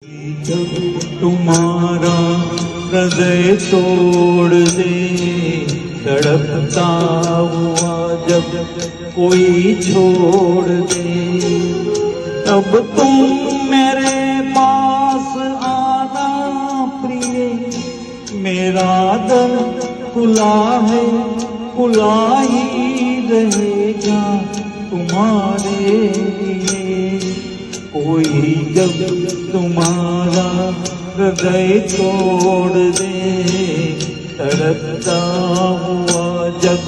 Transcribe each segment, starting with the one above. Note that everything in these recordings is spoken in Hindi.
जब तुम्हारा हृदय तोड़ दे, तड़पता हुआ जब कोई छोड़ दे, तब तुम मेरे पास आना प्रिय। मेरा दर खुला है, खुला ही रहेगा तुम्हारे लिए। कोई जब तुम्हारा हृदय तोड़ दे, तड़पता हुआ जब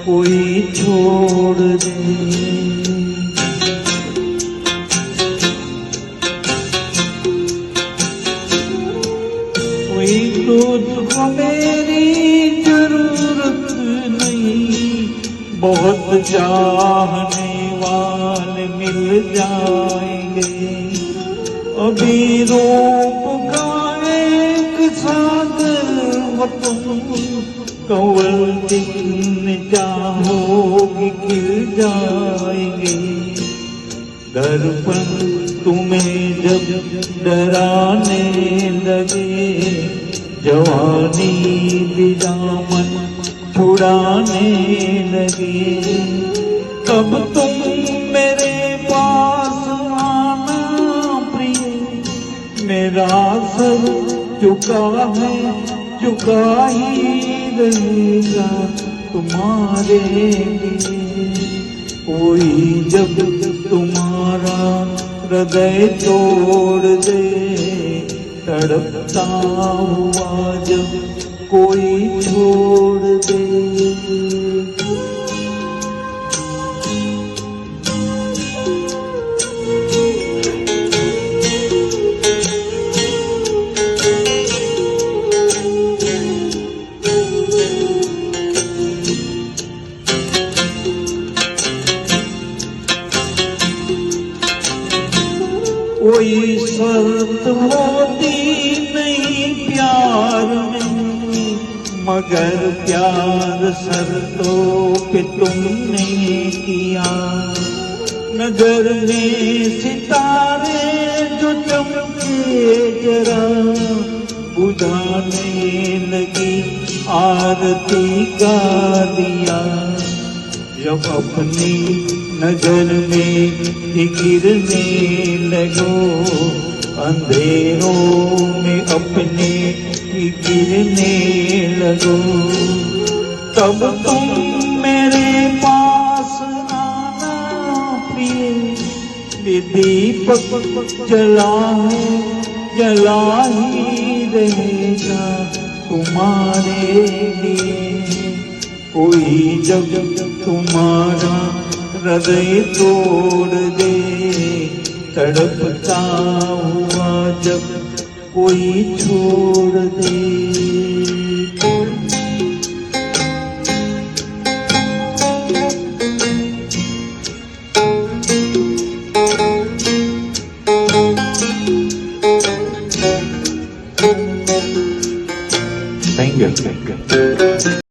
कोई छोड़ दे। कोई तुझको मेरी जरूरत नहीं, बहुत चाहने वाले मिल जाएंगे। अभी रूप का एक सागर हो तुम, कवल दिखने चाहोगे खिल जाएंगे। दर्पण तुम्हें जब डराने लगे, जवानी भी दामन छुड़ाने लगे, तब तुम मेरे पास आना प्रिय। मेरा सर झुका है, झुका ही रहेगा तुम्हारे लिए। कोई जब तुम्हारा हृदय तोड़ दे, तड़पता हुआ जब कोई छोड़ दे। कोई शर्त होती नहीं प्यार में, मगर प्यार शर्तों पे तुमने किया। नजर में सितारे जो चमके जरा, बुझाने लगी आरती का दिया। जब अपनी नजर में गिरने लगो, अंधेरों में अपने गिरने लगो, तब तुम मेरे पास आना प्रिय। दीपक जला है, जला ही रहेगा तुम्हारे लिए। कोई जब तुम्हारा हृदय तोड़ दे, तड़पता हुआ जब कोई छोड़ दे। Thank you.